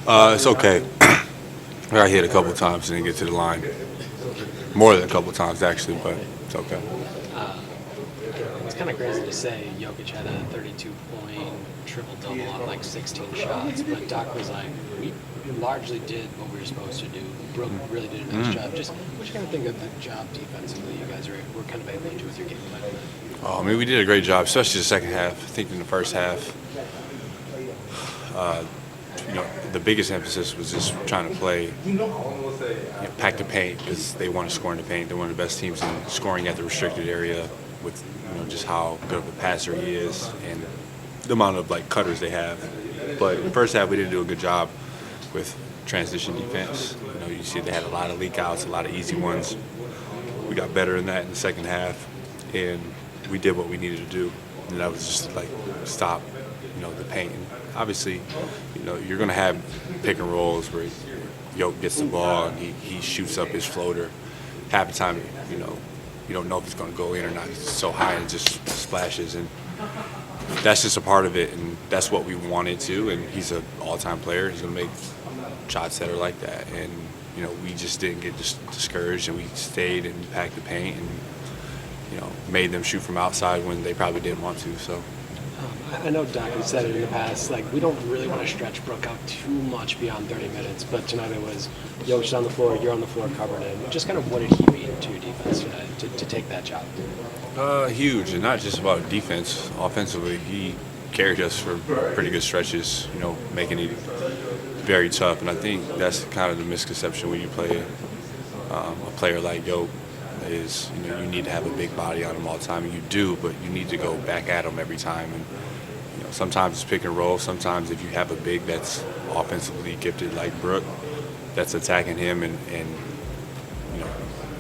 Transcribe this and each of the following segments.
It's okay. I got hit a couple times and didn't get to the line. More than a couple times, actually, but it's okay. Uh, it's kind of crazy to say Jokic had a 32-point triple-double on like 16 shots, but Doc was like, we largely did what we were supposed to do. Brooke really did a nice job. Just what you kind of think of the job defensively you guys were kind of able to do with your game plan? I mean, we did a great job, especially the second half. I think in the first half, the biggest emphasis was just trying to play, pack the paint because they want to score in the paint. They're one of the best teams in scoring at the restricted area with just how good of a passer he is and the amount of cutters they have. But in the first half, we didn't do a good job with transition defense. You see they had a lot of leak outs, a lot of easy ones. We got better in that in the second half, and we did what we needed to do. And that was just stop, the paint. And obviously, you're going to have pick and rolls where Yoke gets the ball and he shoots up his floater. Half the time, you don't know if it's going to go in or not. It's so high and it just splashes. And that's just a part of it, and that's what we wanted to. And he's an all-time player. He's going to make shots that are like that. And, we just didn't get discouraged, and we stayed and packed the paint and, made them shoot from outside when they probably didn't want to. So. I know Doc has said it in the past, we don't really want to stretch Brooke out too much beyond 30 minutes, but tonight it was Jokic on the floor, you're on the floor covering him. Just kind of what did he mean to your defense to take that job? Huge, and not just about defense. Offensively, he carried us for pretty good stretches, making it very tough. And I think that's kind of the misconception when you play a player like Yoke is, you need to have a big body on him all the time. And you do, but you need to go back at him every time. And sometimes it's pick and roll. Sometimes if you have a big that's offensively gifted like Brooke, that's attacking him and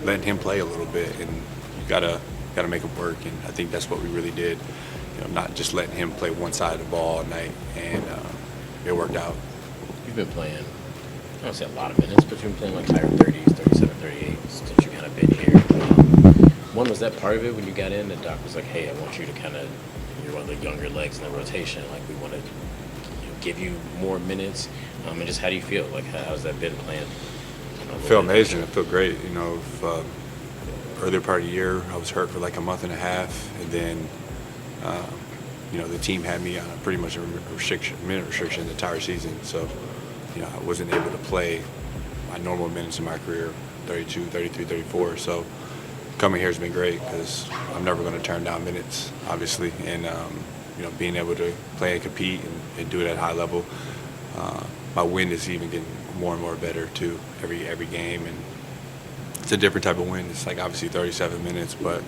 letting him play a little bit. And you gotta make him work. And I think that's what we really did. Not just letting him play one side of the ball all night, and it worked out. You've been playing, I don't say a lot of minutes, but you've been playing higher 30s, 37, 38 since you kind of been here. One, was that part of it when you got in and Doc was like, hey, I want you to you're one of the younger legs in the rotation, we want to give you more minutes, and just how do you feel? How's that been playing? I feel amazing. I feel great. Earlier part of the year, I was hurt for a month and a half, and then the team had me on pretty much a minute restriction the entire season. So, I wasn't able to play my normal minutes in my career, 32, 33, 34. So coming here has been great because I'm never going to turn down minutes, obviously. And, being able to play and compete and do it at a high level. My wind is even getting more and more better, too, every game. And it's a different type of win. It's obviously 37 minutes, but,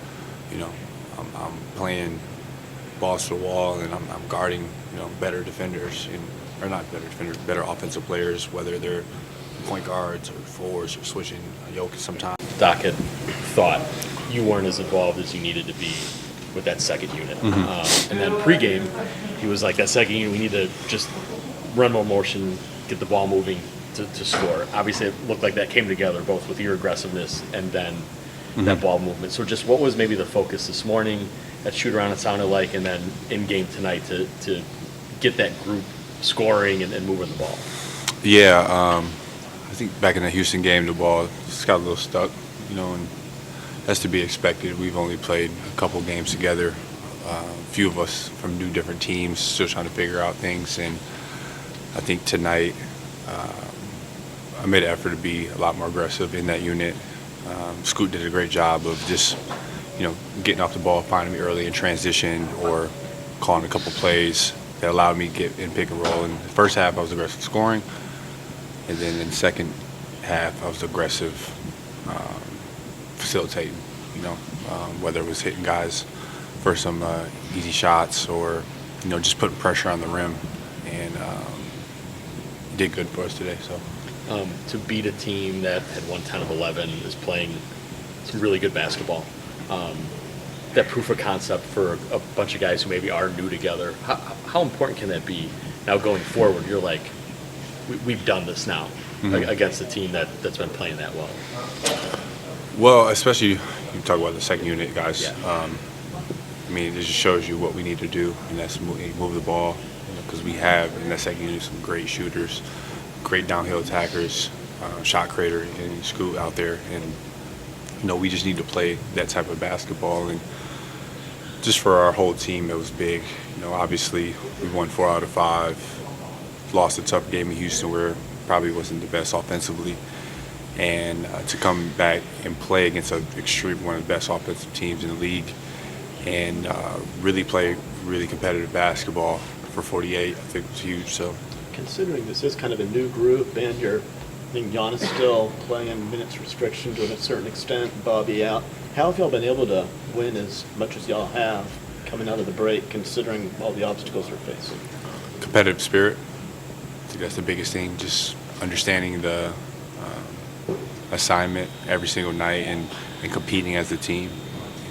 I'm playing balls to the wall, and I'm guarding, better defenders, or not better defenders, better offensive players, whether they're point guards or forwards or switching Jokic sometimes. Doc had thought you weren't as involved as you needed to be with that second unit. And then pregame, he was like, that second unit, we need to just run more motion, get the ball moving to score. Obviously, it looked like that came together, both with your aggressiveness and then that ball movement. So just what was maybe the focus this morning, that shoot-around it sounded like, and then in-game tonight to get that group scoring and moving the ball? Yeah, I think back in the Houston game, the ball just got a little stuck, and that's to be expected. We've only played a couple games together, a few of us from different teams, still trying to figure out things. And I think tonight I made an effort to be a lot more aggressive in that unit. Scoot did a great job of just, getting off the ball, finding me early in transition or calling a couple plays that allowed me to get in pick and roll. In the first half, I was aggressive scoring. And then in the second half, I was aggressive facilitating, whether it was hitting guys for some easy shots or, just putting pressure on the rim. And did good for us today. So to beat a team that had won 10 of 11 is playing some really good basketball. That proof of concept for a bunch of guys who maybe are new together, how important can that be now going forward? You're like, we've done this now against a team that's been playing that well. Well, especially you talk about the second unit guys. Yeah. It just shows you what we need to do, and that's move the ball, because we have in that second unit some great shooters, great downhill attackers, shot creator and Scoot out there, and we just need to play that type of basketball. And just for our whole team, it was big. Obviously we won 4 out of 5, lost a tough game in Houston where probably wasn't the best offensively, and to come back and play against one of the best offensive teams in the league, and really play really competitive basketball for 48, I think was huge. So, considering this is kind of a new group, and I think Giannis still playing minutes restriction to a certain extent, Bobby out, how have y'all been able to win as much as y'all have coming out of the break, considering all the obstacles you're facing? competitive spirit. I think that's the biggest thing, just understanding the assignment every single night and competing as a team.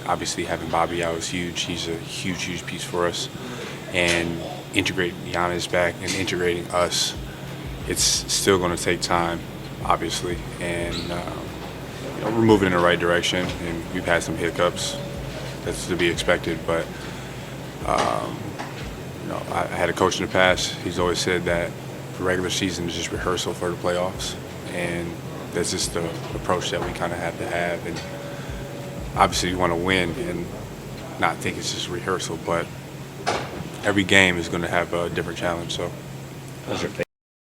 Obviously, having Bobby out is huge. He's a huge, huge piece for us. And integrating Giannis back and integrating us, it's still going to take time, obviously. And we're moving in the right direction, and we've had some hiccups. That's to be expected. But I had a coach in the past. He's always said that the regular season is just rehearsal for the playoffs, and that's just the approach that we kind of have to have. And obviously, you want to win and not think it's just rehearsal, but every game is going to have a different challenge. So, How's your